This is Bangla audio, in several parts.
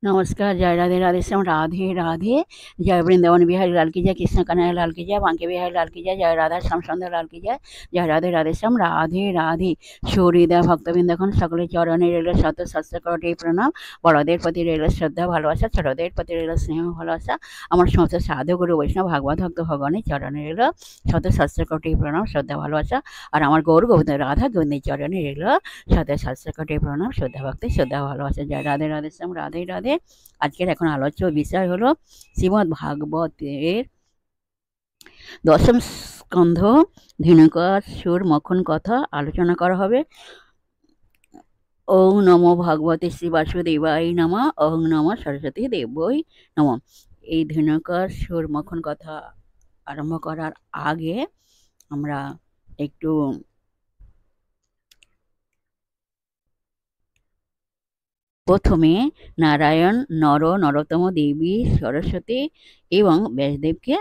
नमस्कार। जय राधे राधे श्याम। राधे राधे। जय वृंदावन बिहारी लाल की जय, कृष्ण कन्हैया लाल की जय, बांके बिहारी लाल की जय, जय राधा श्याम सुंदर लाल की जय। जय राधे राधे श्याम। राधे राधे। সুহৃদয় ভক্তবৃন্দগণ সকলে চরণে রইল শত সহস্র কোটি প্রণাম। বড়দের প্রতি রইল শ্রদ্ধা ভালোবাসা, ছোটদের প্রতি রইল স্নেহ ভালোবাসা। আমার সমস্ত সাধু গুরু বৈষ্ণব ভাগবত ভক্ত ভগবানের চরণে রইল শত সহস্র কোটি প্রণাম, শ্রদ্ধা ভালোবাসা। আর আমার গৌর গোবিন্দ রাধা গোবিন্দের চরণে রইল শত সহস্র কোটি প্রণাম, শ্রদ্ধা ভক্তি, শ্রদ্ধা ভালোবাসা। জয় রাধে রাধে শ্যাম। রাধে রাধে। আজকের এখন আলোচ্য বিষয় হলো শ্রীমদ্ ভাগবতের দশম স্কন্ধ ধেনুকাসুর মখন কথা আলোচনা করা হবে। ওং নমো ভগবতে শ্রী বাসুদেবায় নমঃ। ওং নমো সরস্বতী দেবৈ নমঃ। এই ধেনুকাসুর মখন কথা আরম্ভ করার আগে আমরা একটু প্রথমে নারায়ণ, নরোত্তম দেবী, সরস্বতী এবং ব্যাসদেবকে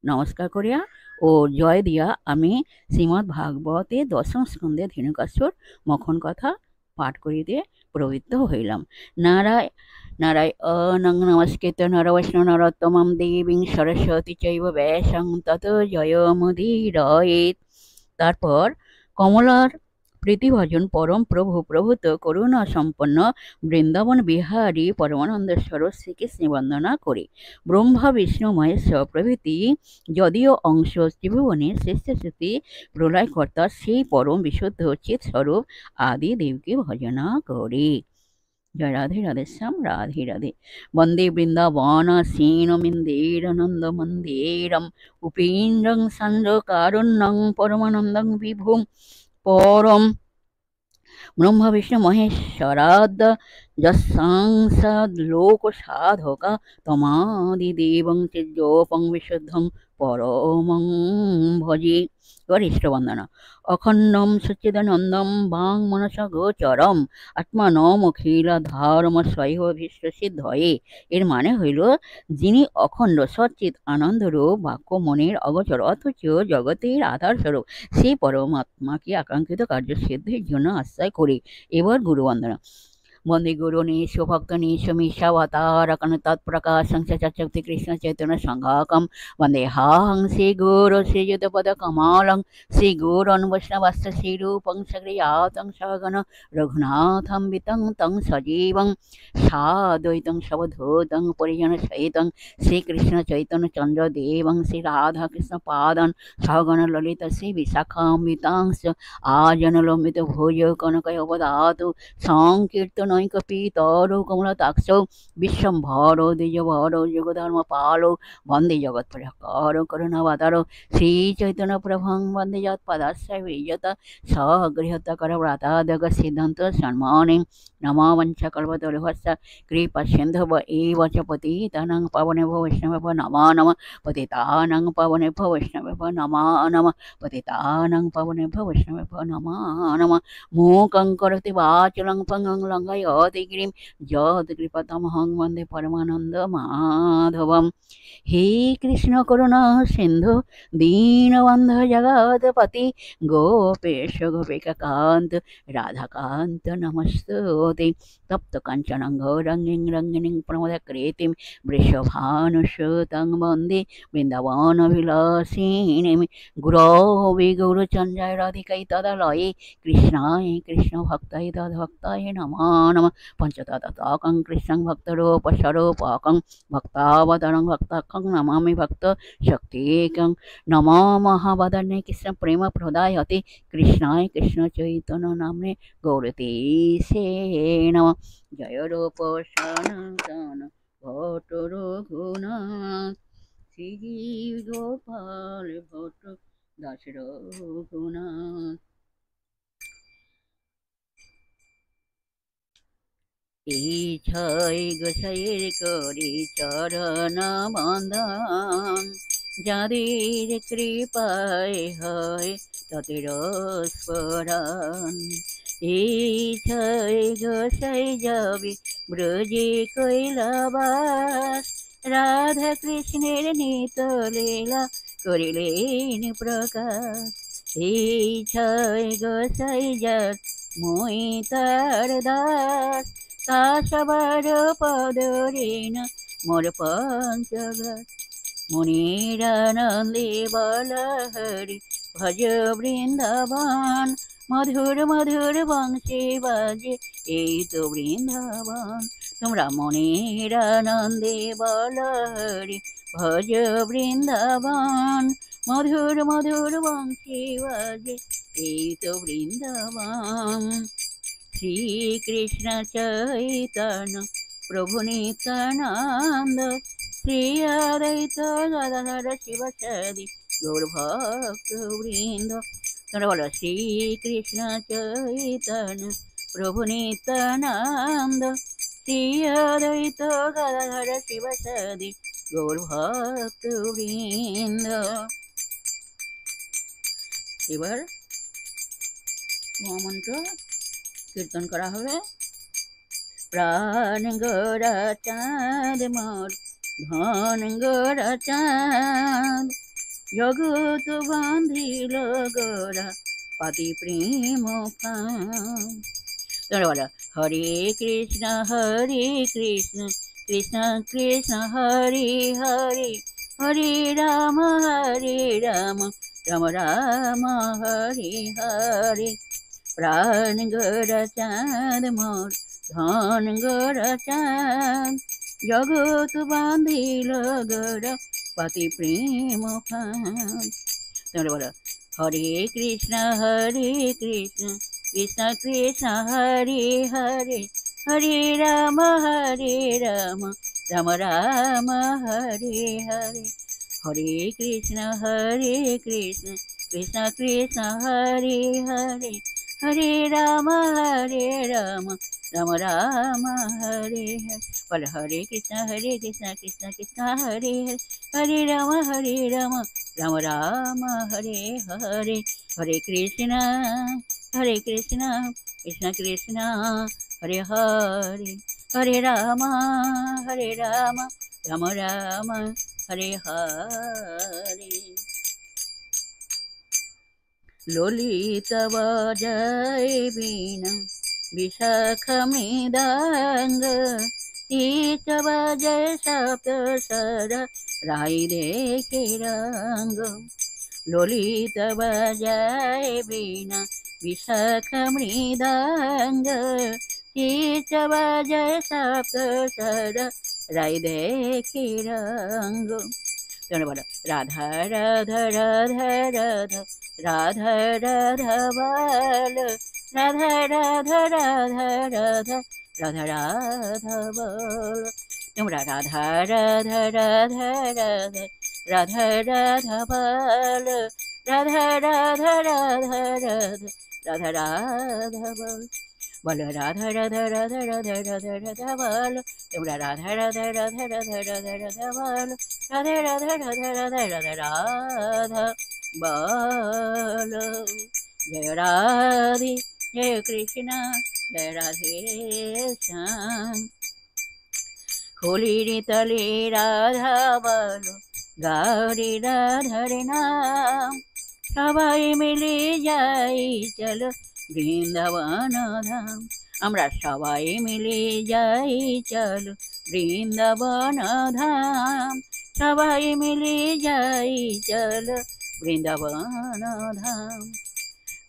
নমস্কার করিয়া ও জয় দিয়া আমি শ্রীমদ্ ভাগবতে দশম স্কন্ধে ধেনুকাসুর মখন কথা পাঠ করিতে প্রবৃত্ত হইলাম। নারায়ণং নমস্কৃত নর বৈষ্ণব নরোত্তমম দেবীং সরস্বতী চৈব ব্যাসং তত জয়মুদীরয়েৎ। তারপর কমলার প্রীতিভজন পরম প্রভূত করুণা সম্পন্ন বৃন্দাবন বিহারী পরমানন্দেশ্বর শ্রীকৃষ্ণ বন্দনা করি। ব্রহ্মা বিষ্ণু মহেশ্বর প্রভৃতি যদিও অংশ ত্রিভুবনে শ্রেষ্ঠ শ্রুতি প্রলয়কর্তা সেই পরম বিশুদ্ধ চিৎ স্বরূপ আদি দেবকে ভজনা করি। জয় রাধে রাধে শ্যাম। রাধে রাধে। বন্দে বৃন্দাবন শ্রীনমিন্দিরানন্দ মন্দিরম উপেন্দ্রং সান্দ্রকারুণ্যং পরমানন্দং বিভুম পরম ব্রহ্মা বিষ্ণু মহেশ্বরাদ যৎসাংসাদ লোক সাধকা তমাদিদেবং তেজোপং বিশুদ্ধং পরমং ভজে। গরিষ্ঠ বন্দনা। অখণ্ডম সচ্চিদানন্দম বাং মনস গোচরম আত্মানম অখিলাধারম স্বয়ভীষ্ট সিদ্ধয়ে। এর মানে হইল, যিনি অখণ্ড সচ্চিত আনন্দরূপ বাক্য মনের অগোচর অথচ জগতের আধার স্বরূপ সেই পরমাত্মাকে আকাঙ্ক্ষিত কার্যসিদ্ধির জন্য আশ্রয় করি। এবার গুরু বন্দনা। বন্দে গুরু নিঃস্ব ভক্ত নিঃস্ব মিশাবতারকন তৎপ্রকাশং চক্ষুতে কৃষ্ণ চৈতন্য সংঘাকম বন্দে হাং শ্রী গুরু শ্রীযুত পদ কমলং শ্রী গুরুন বৈষ্ণবস্য শ্রীরূপং সগৃহাতং সগণ রঘুনাথং বিতং তং সজীবং সাদ্বৈতং সবধূতং পরিজন সহিতং শ্রীকৃষ্ণ চৈতন্য চন্দ্র দেবং শ্রী রাধা কৃষ্ণ পাদন সগণ ললিত শ্রী বিশাখাম্বিতাংশ আজনলম্বিত ভুজ কনকয় অবদাতু সংকীর্তনৈকপিতর কমলতাক্ষ বিশ্বম্ভর দ্বিজভর যোগধর্ম পালো বন্দে জগৎপ্রকর করুণাবতার শ্রী চৈতন্য প্রভং বন্দে যৎপদাশ্রয় বিজত সগৃহতকর ব্রাতাদগ সিদ্ধান্ত সম্মানে নমো বঞ্চকল্পতরুভ্যশ্চ কৃপা সিন্ধুভ এব চ পতিতানাং পাবনেভ্যো বৈষ্ণবেভ্যো নমো নমঃ। পতিতানাং পাবনেভ্যো বৈষ্ণবেভ্যো নমো নমঃ। পতিতানাং পাবনেভ্যো বৈষ্ণবেভ্যো নমো নমঃ। মূকং করোতি বাচলং পঙ্গং লঙ্ঘয়তে গিরিম যৎকৃপাতমহং বন্দে পরমানন্দ মাধবম। হে কৃষ্ণ করুণা সিন্ধু দীনবন্ধু জগৎপতি গোপেশ গোপিকা কান্ত রাধাকান্ত নমস্তুতে। তপ্ত কাঞ্চনং গৌরাঙ্গীং রঙ্গিনীং প্রমোদকৃতিম বৃষভানুসুতং বন্দে বৃন্দাবনবিলাসিনীম। গুরবে গৌরচন্দ্রায় রাধিকায় তদালয়ে কৃষ্ণায় কৃষ্ণ ভক্তায় তদ্ভক্তায় নমো নমঃ। পঞ্চতত্ত্বকং কৃষ্ণং ভক্তরূপস্বরূপকং ভক্তাবতারং ভক্তাখ্যং নমামি ভক্ত শক্তিকং। নমো মহাবদান্যে কৃষ্ণ প্রেম প্রদায়তে কৃষ্ণায় কৃষ্ণ চৈতন্য নামে গৌরতেশে নমঃ। জয় রূপ সনাতন ভট্ট রঘুনাথ শ্রী গোপাল ভট্ট দাস রঘুনাথ। এই ছয় গোসাইয়ের করি চরণ বন্দন, যাদের কৃপায় হয় তাদের স্মরণ। এই ছয় গোসাই যাবে ব্রজে কৈলাবাস, রাধা কৃষ্ণের নিত লীলা করিলেন প্রকাশ। এই ছয় গোসাই যার মই তার দাস, তা সবার পদরেণ মোর পঞ্চগত মুনিরানন্দে বল হরি ভজ বৃন্দাবন মধুর মধুর বংশী বাজে এই তো বৃন্দাবন তোমরা মনিরানন্দে বল হরি ভজ বৃন্দাবন মধুর মধুর বংশী বাজে এই তো বৃন্দাবন শ্রীকৃষ্ণ চৈতন্য প্রভু নিত্যানন্দ শ্রী অদ্বৈত গদাধর শিবসাদি গৌরভক্ত বৃন্দ তোমরা বলো শ্রীকৃষ্ণ চৈতন্য প্রভু নিত্যানন্দ শ্রী অদ্বৈত গদাধর শিবসাদি গৌরভক্ত বৃন্দ। এবার মহামন্ত্র কীর্তন করা হবে। প্রাণ গোরা চাঁদ মোর ধন গোরা চাঁদ জগৎ বাঁধিল গোরা পাতি প্রেম ফাঁদ। তোমরা বলো হরে কৃষ্ণ কৃষ্ণ কৃষ্ণ হরে হরে হরে রাম রাম রাম হরে হরে। প্রাণ গোরা চাঁদ মোর ধন গোরা চাঁদ জগৎ বাঁধিল গোরা পাতি প্রেম ফাঁদ। তোমরা বলো হরে কৃষ্ণ কৃষ্ণ কৃষ্ণ হরে হরে হরে রাম রাম রাম হরে হরে। হরে কৃষ্ণ কৃষ্ণ কৃষ্ণ হরে হরে হরে রাম রাম রাম হরে হরে। বল হরে কৃষ্ণ কৃষ্ণ কৃষ্ণ হরে হরে হরে রাম রাম রাম হরে হরে। হরে কৃষ্ণ কৃষ্ণ কৃষ্ণ হরে হরে হরে রাম রাম রাম হরে হরে। ললিত বাজায় বীণা বিশাখ মৃদঙ্গ তীর্থ বাজায় সপ্তস্বর রাই দেখে রঙ্গ। ললিত বাজায় বীণা বিশাখ মৃদঙ্গ তীর্থ বাজায় সপ্তস্বর রাই দেখে রঙ্গ। তোমরা বলো রাধা রাধা রাধা রাধা রাধা রাধা বল রাধা রাধা রাধা রাধা রাধা রাধা বল। তোমরা রাধা রাধা রাধা রাধা রাধা রাধা বল রাধা রাধা রাধা রাধা রাধা রাধা বল। বলো রাধা রাধা রাধা রাধা রাধা রাধা বল। তোমরা রাধা রাধা রাধা রাধা রাধা রাধা বল রাধা রাধা রাধা রাধা রাধা রাধা বল। জয় রাধে জয় কৃষ্ণ জয় রাধে শ্যাম। खोली तले राधा বলো গারে রাধার নাম সবাই মিলে যাই চলো বৃন্দাবন ধাম। আমরা সবাই মিলে যাই চলো বৃন্দাবন ধাম সবাই মিলে যাই চলো বৃন্দাবন ধাম।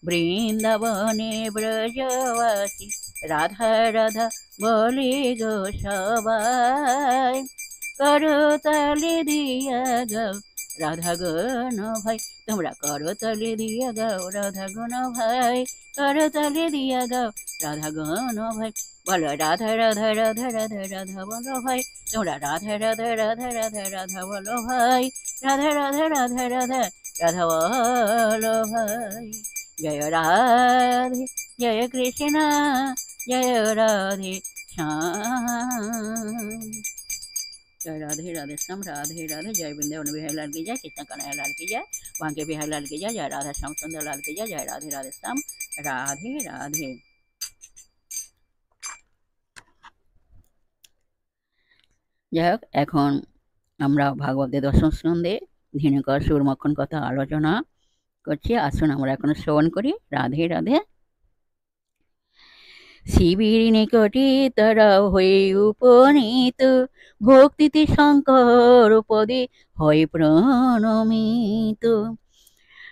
বৃন্দাবনে ব্রজবাসী রাধা রাধা বলে গো সবাই করতালি দিয়া গাও রাধা গণ ভাই। তোমরা করতালি দিয়া গাও রাধা গণ ভাই করতালি দিয়া গাও রাধা গণ ভাই। বলো রাধা রাধা রাধা রাধা রাধা বলো ভাই। তোমরা রাধা রাধা রাধা রাধা রাধা বলো ভাই রাধা রাধা রাধা রাধা রাধা বলো ভাই। জয় রাধে জয় কৃষ্ণ জয় রাধে श्याम। जय राधे राधे श्याम राधे राधे। जय वृंदावन बिहारी लाल की जय कृष्ण कन्हैया लाल की जय बांके बिहारी लाल की जय जय राधा श्याम सुंदर लाल की जय जय राधे राधे श्याम राधे राधे। যাই হোক এখন আমরা ভাগবতের দর্শন স্কন্ধে ধীনকর সুরমক্ষণ কথা আলোচনা করছি। আসুন আমরা এখন শ্রবণ করি। রাধে রাধে। শিবির নিকটে তারা হয়ে উপনীত, ভক্তিতে শঙ্কর পদে হয় প্রণমিত।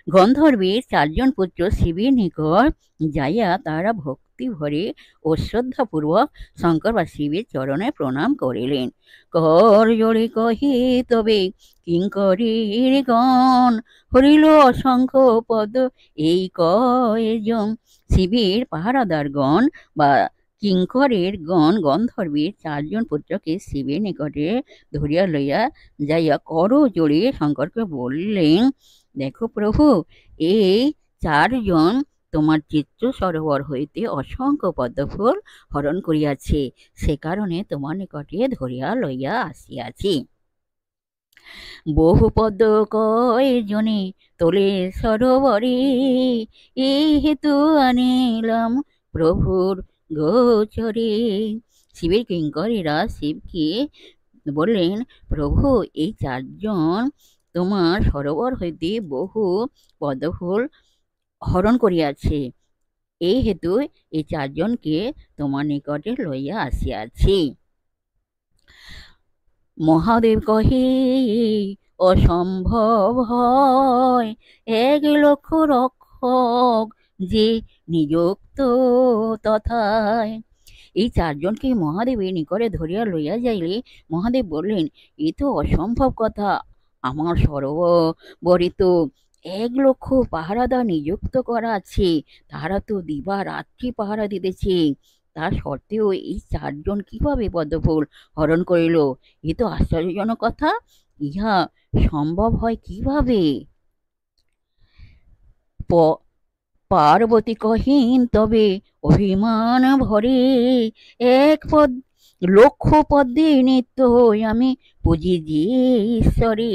গন্ধর্বের 4 জন পুত্র শিবের নিকট যাইয়া তারা ভক্তি ভরে ও শ্রদ্ধাপূর্বক শঙ্কর বা শিবের চরণে প্রণাম করিলেন। কর জোড়ে কহে তবে কিঙ্করের গণ, হরিল অসংখ্য পদ এই কয়জন। শিবের পাহারাদার গণ বা কিঙ্করের গণ গন্ধর্বের 4 জন পুত্রকে শিবের নিকটে ধরিয়া লইয়া যাইয়া কর জোড়ে শঙ্করকে বললেন, দেখো প্রভু, এই 4 জন তোমার চিত্ত সরোবর হইতে অসংখ্য পদ্মফুল হরণ করিয়াছে, সে কারণে তোমার নিকটে ধরিয়া লইয়া আসিয়াছি। বহু পদ্ম কয়জনে তোলে সরোবরে, এই হেতু আনিলাম প্রভুর গোচরে। শিবের কিঙ্করেরা শিবকে বললেন, প্রভু, এই 4 জন তোমার সরোবর হইতে বহু পদ্মফুল হরণ করিয়াছে, এই হেতু এই 4 জনকে তোমার নিকটে লইয়া আসিয়াছি। মহাদেব কহে, অসম্ভব হয়, 1 লক্ষ রক্ষক যে নিযুক্ত তথায়। এই 4 জনকে মহাদেবের নিকটে ধরিয়া লইয়া যাইলে মহাদেব বললেন, এ তো অসম্ভব কথা, আমার সরোবরে তো 1 লক্ষ পাহারাদার নিযুক্ত করা আছে, তারা তো দিবা রাত্রি পাহারা দিতেছে, তা সত্ত্বেও এই 4 জন কিভাবে পদ্মফুল হরণ করিল? এ তো আশ্চর্যজনক কথা, ইহা সম্ভব হয় কিভাবে? পার্বতী কহিন তবে অভিমান ভরে, 1 লক্ষ পদ্মে নিত্য আমি পুজি যে ঈশ্বরে।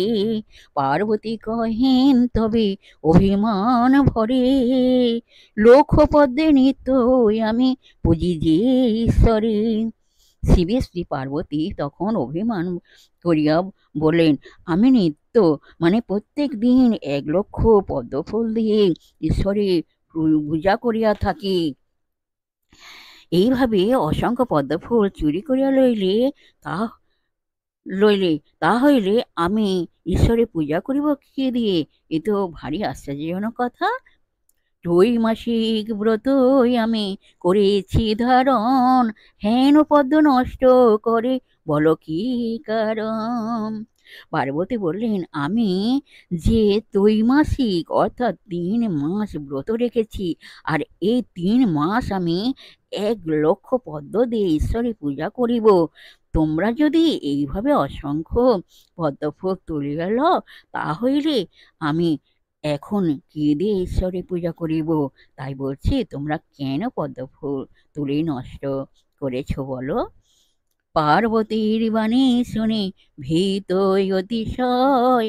পার্বতী কহিন তবে অভিমান ভরে, 1 লক্ষ পদ্মে নিত্য আমি পুজি যে ঈশ্বরে। শিবের শ্রী পার্বতী তখন অভিমান করিয়া বললেন, আমি নিত্য মানে প্রত্যেক দিন 1 লক্ষ পদ্মফুল দিয়ে ঈশ্বরে পূজা করিয়া থাকি। এইভাবে অসংখ্য পদ্মফুল চুরি করিয়া তা হইলে আমি ঈশ্বরে পূজা করিব কি দিয়ে? এ তো ভারী আশ্চর্যজনক কথা। ত্রৈমাসিক ব্রতই আমি করেছি ধারণ, হেন পদ্ম নষ্ট করে বলো কি কারণ? পার্বতী বললেন, আমি যে ত্রৈমাসিক অর্থাৎ 3 মাস ব্রত রেখেছি, আর এই 3 মাস আমি 1 লক্ষ পদ্ম দিয়ে ঈশ্বরে পূজা করিব। তোমরা যদি এইভাবে অসংখ্য পদ্মফুল তুলিয়া লও, তাহলে আমি এখন কি দিয়ে ঈশ্বরে পূজা করিব? তাই বলছি, তোমরা কেন পদ্মফুল তুলে নষ্ট করেছ বলো? পার্বতীর বাণী শুনে ভীত অতিশয়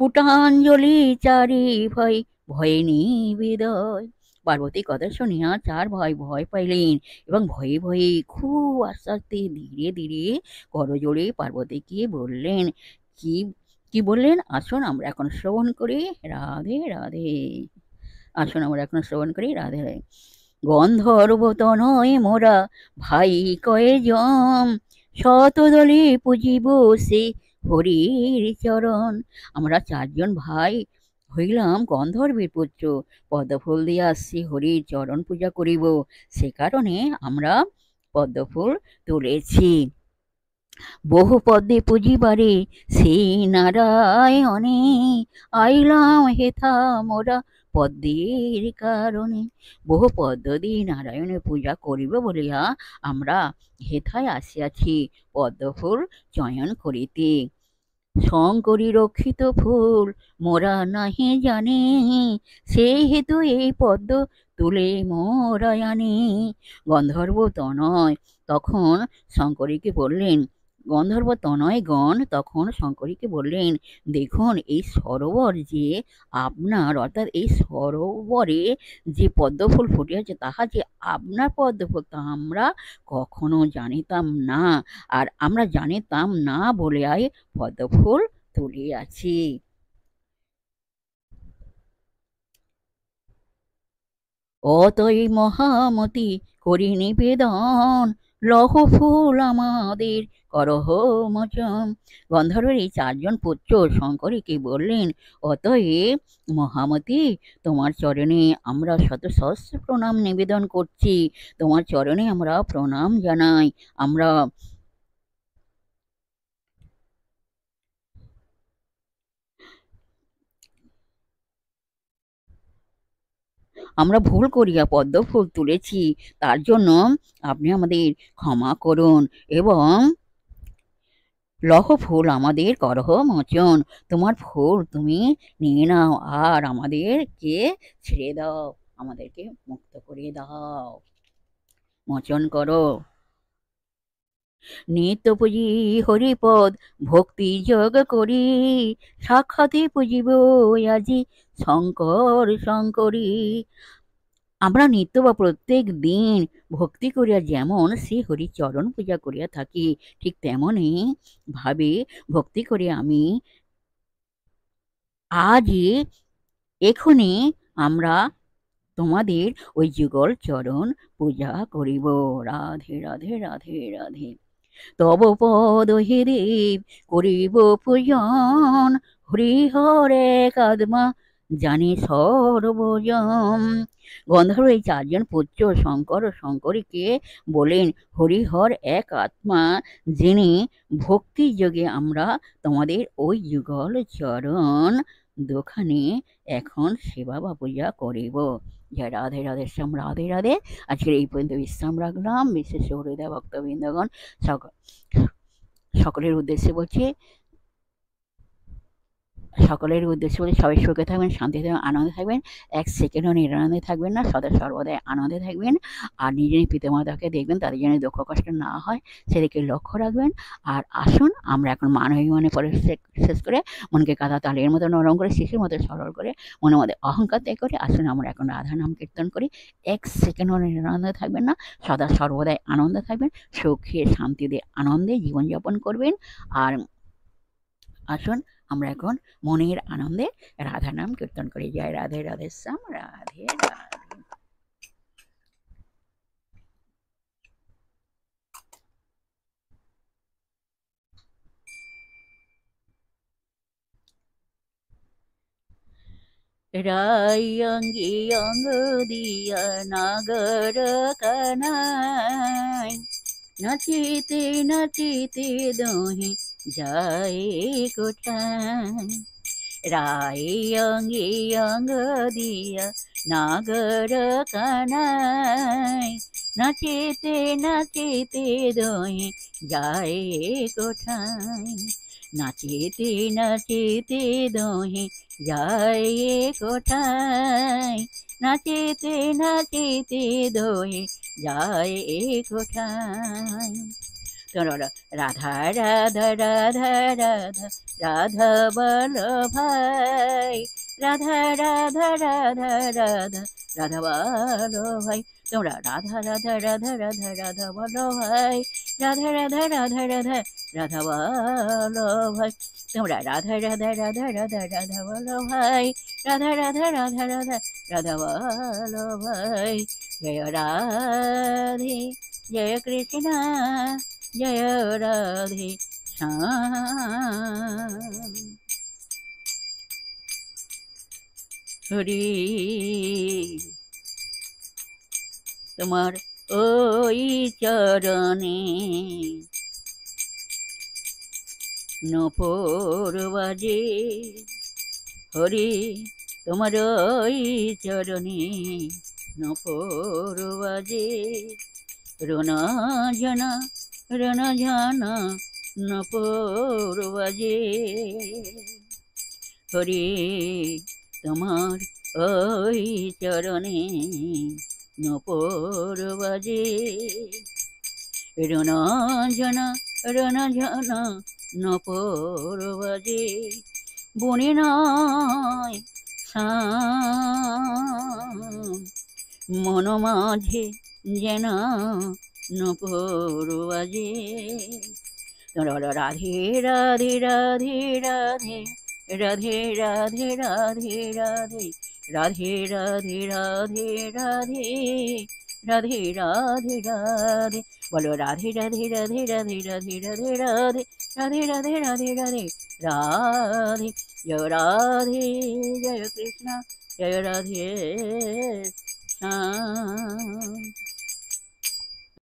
পুটাঞ্জলি চারি ভয় ভয়ে নিবেদয়। পার্বতী কথা শুনিয়া 4 ভাই ভয় পাইলেন এবং ভয়ে ভয়ে খুব আস্তে আস্তে ধীরে ধীরে করজোড়ে পার্বতীকে বললেন, কি কি বললেন? আসুন আমরা এখন শ্রবণ করি। রাধে রাধে। আসুন আমরা এখন শ্রবণ করি। রাধে রাধে। গন্ধর্ব তনয় মোরা ভাই কয়জন, শতদলে পুজিব সে হরির চরণ। আমরা 4 জন ভাই হইলাম গন্ধর্বের পুত্র, পদ্মফুল দিয়া আসছি হরির চরণ পূজা করিব, সে কারণে আমরা পদ্মফুল তুলেছি। বহু পদ্মে পুজিবারে সেই নারায়ণে, আইলাম হেথা মোরা পদ্মের কারণে। বহু পদ্ম দিয়ে নারায়ণের পূজা করিব বলিয়া আমরা হেথায় আসিয়াছি পদ্মফুল চয়ন করিতে। শঙ্করী রক্ষিত ফুল মোরা নাহি জানি, সেই হেতু এই পদ্ম তুলে মোরা আনি। গন্ধর্ব তনয় তখন শঙ্করীকে বললেন, গন্ধর্ব তনয়গণ তখন শঙ্করীকে বললেন, দেখুন এই সরোবর যে আপনার, অর্থাৎ এই সরোবরে যে পদ্মফুল ফুটিয়াছে তাহা যে আপনার পদ্মফুল, তা আমরা কখনো জানিতাম না, আর আমরা জানিতাম না বলে পদ্মফুল তুলিয়াছি। অতই মহামতি করি নিবেদন, লহ ফুল আমাদের করহ মোচন। গন্ধর্বের এই চারজন পুত্র শঙ্করীকে বললেন, অতএব মহামতি, তোমার চরণে আমরা শত সহস্র প্রণাম নিবেদন করছি, তোমার চরণে আমরা প্রণাম জানাই। আমরা আমরা ভুল করিয়া পদ্মফুল তুলেছি, তার জন্য আপনি আমাদের ক্ষমা করুন এবং লহ ফুল আমাদের করহ মোচন। তোমার ফুল তুমি নিয়ে নাও আর আমাদেরকে ছেড়ে দাও, আমাদেরকে মুক্ত করে দাও, মোচন করো। নিত্য পুজি হরিপদ ভক্তি যোগ করি, সাক্ষাতে পুজিব আজি শঙ্কর শঙ্করী। আমরা নিত্য বা প্রত্যেক দিন ভক্তি করিয়া যেমন শ্রী হরির চরণ পূজা করিয়া থাকি, ঠিক তেমনই ভাবে ভক্তি করে আমি আজই এখনই আমরা তোমাদের ওই যুগল চরণ পূজা করিব। রাধে রাধে রাধে রাধে। তব পদ হে দেব করিব পূজন, হরিহরে কাদমা জানি সর্বজন। গন্ধর্ব এই চারজন পুত্র শঙ্কর ও শঙ্করীকে বলেন, হরিহর এক আত্মা, যিনি ভক্তি যোগে আমরা তোমাদের ওই যুগল চরণ দোকানে এখন সেবা বা পূজা করিব। জয় রাধে রাধে শ্যাম। রাধে রাধে। আজকের এই পর্যন্ত বিশ্রাম রাখলাম। বিশেষ হৃদয় ভক্তবৃন্দগণ সকলের উদ্দেশ্যে বলছি, সকলের উদ্দেশ্যে বলছি, সবাই সুখে থাকবেন, শান্তিতে থাকবেন, আনন্দে থাকবেন, এক সেকেন্ডও নিরানন্দে থাকবেন না, সদা সর্বদাই আনন্দে থাকবেন। আর নিজের পিতামাতাকে দেখবেন তাদের যেন দুঃখ কষ্ট না হয় সেদিকে লক্ষ্য রাখবেন। আর আসুন আমরা এখন মানবিক মনে পরে শেষ করে মনকে কাদা তালের মতো নরম করে শিশুর মতো সরল করে মনের মধ্যে অহংকার ত্যাগ করে আসুন আমরা এখন রাধা নাম কীর্তন করি। এক সেকেন্ডও নিরানন্দে থাকবেন না, সদা সর্বদাই আনন্দে থাকবেন, সুখে শান্তিতে আনন্দে জীবনযাপন করবেন। আর আসুন আমরা এখন মনের আনন্দে রাধা নাম কীর্তন করি। জয় রাধে রাধে শ্যাম। রাধে রাধে। রাই অঙ্গি অঙ্গ দিয়া নাগর কানাই, নাচিতে নাচিতে দোহে যায় কোঠায়। রাই অঙ্গি অঙ্গ দিয়া নাগর কানাই, নাচিতে নাচিতে দোহে যায় কোঠায়। নাচিতে নাচিতে দোহে যায় কোঠায়, নাচিতে নাচিতে দোহে যায় কোঠায়। রাধা রাধা রাধা রাধা রাধা বলো ভাই, রাধা রাধা রাধা রাধা রাধা বলো ভাই। তোমরা রাধা রাধা রাধা রাধা রাধা বলো ভাই, রাধা রাধা রাধা রাধা রাধা বলো ভাই। তোমরা রাধা রাধা রাধা রাধা রাধা বলো ভাই, রাধা রাধা রাধা রাধা রাধা বলো ভাই। জয় রাধে জয় কৃষ্ণ জয় রাধে শ্যাম। হরি তোমার ওই চরণে নূপুর বাজে, হরি তোমার ওই চরণে নূপুর বাজে। রোনা জানা রোনা জানা নূপুর বাজে, হরি তোমার ওই চরণে নূপুর বাজে। রোনা জানা নূপুর বাজে। বনে নয় মন মাঝে যেন নূপুর বাজে। রাধে রাধে রাধে রাধে রাধে রাধে রাধে রাধে রাধে রাধে রাধে রাধে রাধে রাধে রাধে। বলো রাধে রাধে রাধে রাধে রাধে রাধে রাধে রাধে রাধে রাধে রাধে রাধে। জয় রাধে, জয় কৃষ্ণ, জয় রাধে